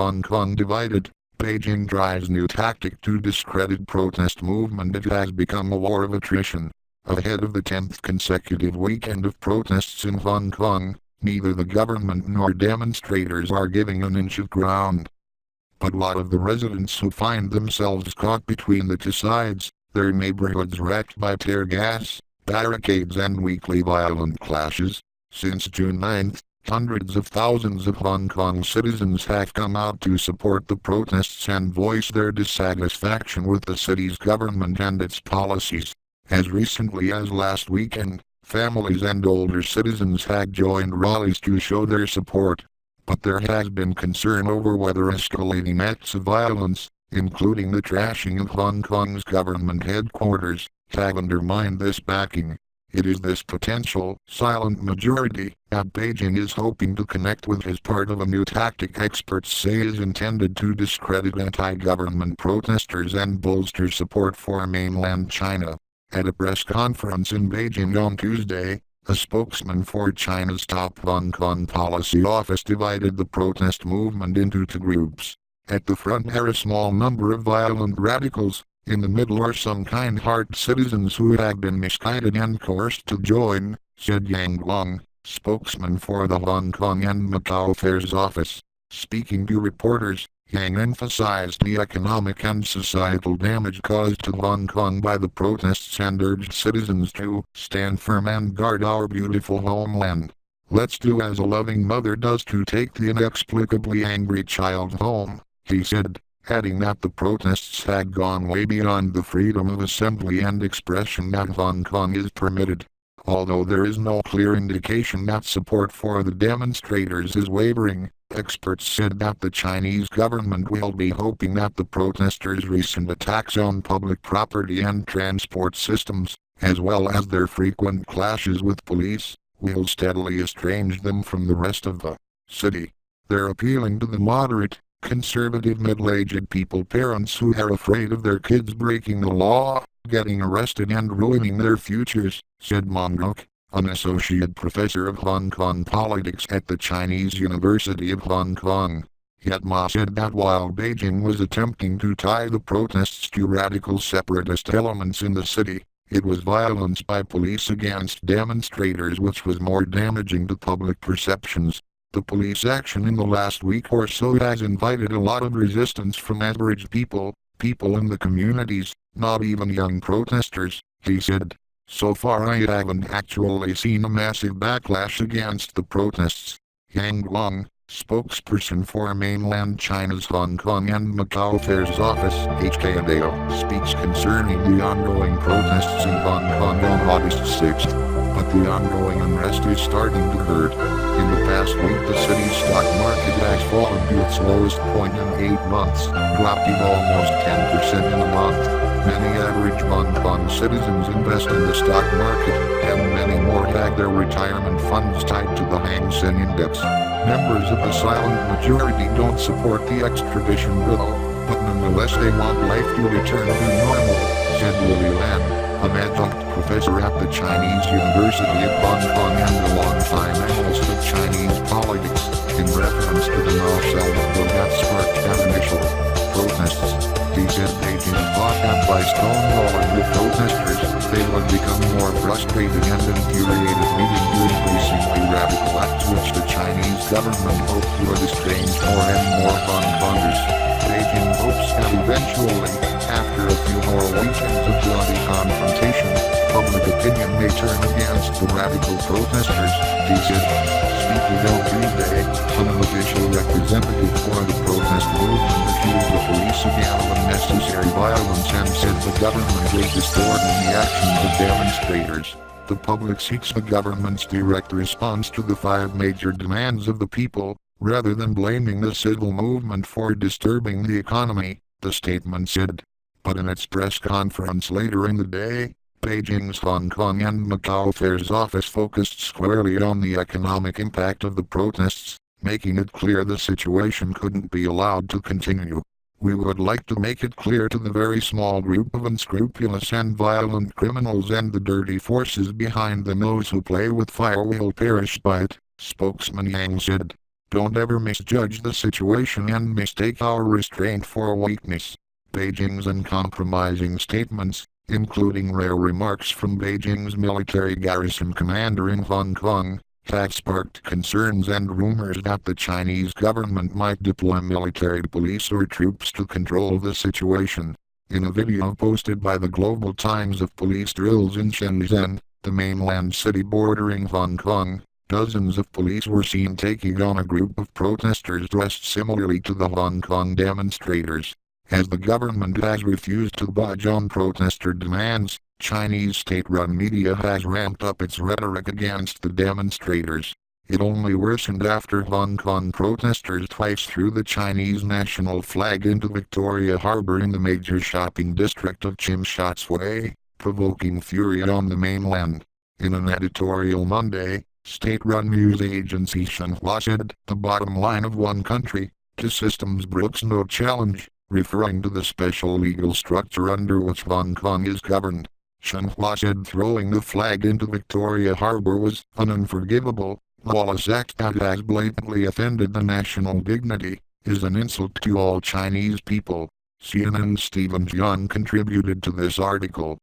Hong Kong divided. Beijing tries new tactic to discredit protest movement. It has become a war of attrition. Ahead of the 10th consecutive weekend of protests in Hong Kong, neither the government nor demonstrators are giving an inch of ground. But a lot of the residents who find themselves caught between the two sides, their neighborhoods wrecked by tear gas, barricades and weekly violent clashes. Since June 9th, hundreds of thousands of Hong Kong citizens have come out to support the protests and voice their dissatisfaction with the city's government and its policies. As recently as last weekend, families and older citizens had joined rallies to show their support. But there has been concern over whether escalating acts of violence, including the trashing of Hong Kong's government headquarters, have undermined this backing. It is this potential silent majority that Beijing is hoping to connect with as part of a new tactic experts say is intended to discredit anti-government protesters and bolster support for mainland China. At a press conference in Beijing on Tuesday, a spokesman for China's top Hong Kong policy office divided the protest movement into two groups. At the front are a small number of violent radicals. In the middle are some kind-hearted citizens who have been misguided and coerced to join, said Yang Long, spokesman for the Hong Kong and Macau Affairs Office. Speaking to reporters, Yang emphasized the economic and societal damage caused to Hong Kong by the protests and urged citizens to stand firm and guard our beautiful homeland. Let's do as a loving mother does to take the inexplicably angry child home, he said, adding that the protests had gone way beyond the freedom of assembly and expression that Hong Kong is permitted. Although there is no clear indication that support for the demonstrators is wavering, experts said that the Chinese government will be hoping that the protesters' recent attacks on public property and transport systems, as well as their frequent clashes with police, will steadily estrange them from the rest of the city. They're appealing to the moderate, conservative middle-aged people, parents who are afraid of their kids breaking the law, getting arrested and ruining their futures, said Mong Gok, an associate professor of Hong Kong politics at the Chinese University of Hong Kong. Yet Ma said that while Beijing was attempting to tie the protests to radical separatist elements in the city, it was violence by police against demonstrators which was more damaging to public perceptions. The police action in the last week or so has invited a lot of resistance from average people in the communities, not even young protesters, he said. So far I haven't actually seen a massive backlash against the protests. Yang Long, spokesperson for mainland China's Hong Kong and Macau Affairs Office, HKMAO, speaks concerning the ongoing protests in Hong Kong on August 6th. But the ongoing unrest is starting to hurt. In the past week the city's stock market has fallen to its lowest point in 8 months, dropping almost 10% in a month. Many average Hong Kong citizens invest in the stock market, and many more have their retirement funds tied to the Hang Seng Index. Members of the silent majority don't support the extradition bill, but nonetheless they want life to return to normal, said Lily Lan, an adjunct professor at the Chinese University of Hong Kong and a longtime analyst of Chinese politics, in reference to the no-sell bill that sparked that initial protests. He said Beijing thought that by stonewalling the protesters, they would become more frustrated and infuriated, leading to increasingly radical acts which the Chinese government hoped would estrange more and more Hong Kongers. Beijing hopes that eventually, after a few more weekends of bloody confrontation, public opinion may turn against the radical protesters, he said. Speaking on Tuesday, an official representative for the protest movement accused the police again of unnecessary violence and said the government is distorting the actions of demonstrators. The public seeks the government's direct response to the 5 major demands of the people, rather than blaming the civil movement for disturbing the economy, the statement said. But in its press conference later in the day, Beijing's Hong Kong and Macau Affairs Office focused squarely on the economic impact of the protests, making it clear the situation couldn't be allowed to continue. We would like to make it clear to the very small group of unscrupulous and violent criminals and the dirty forces behind them, those who play with fire will perish by it, spokesman Yang said. Don't ever misjudge the situation and mistake our restraint for weakness. Beijing's uncompromising statements, including rare remarks from Beijing's military garrison commander in Hong Kong, have sparked concerns and rumors that the Chinese government might deploy military police or troops to control the situation. In a video posted by the Global Times of police drills in Shenzhen, the mainland city bordering Hong Kong, dozens of police were seen taking on a group of protesters dressed similarly to the Hong Kong demonstrators. As the government has refused to budge on protester demands, Chinese state-run media has ramped up its rhetoric against the demonstrators. It only worsened after Hong Kong protesters twice threw the Chinese national flag into Victoria Harbour in the major shopping district of Tsim Sha Tsui, provoking fury on the mainland. In an editorial Monday, state-run news agency Xinhua said, "The bottom line of one country, two systems brooks no challenge," referring to the special legal structure under which Hong Kong is governed. Xinhua said throwing the flag into Victoria Harbour was an unforgivable, lawless act that has blatantly offended the national dignity, is an insult to all Chinese people. CNN's Stephen Jiang contributed to this article.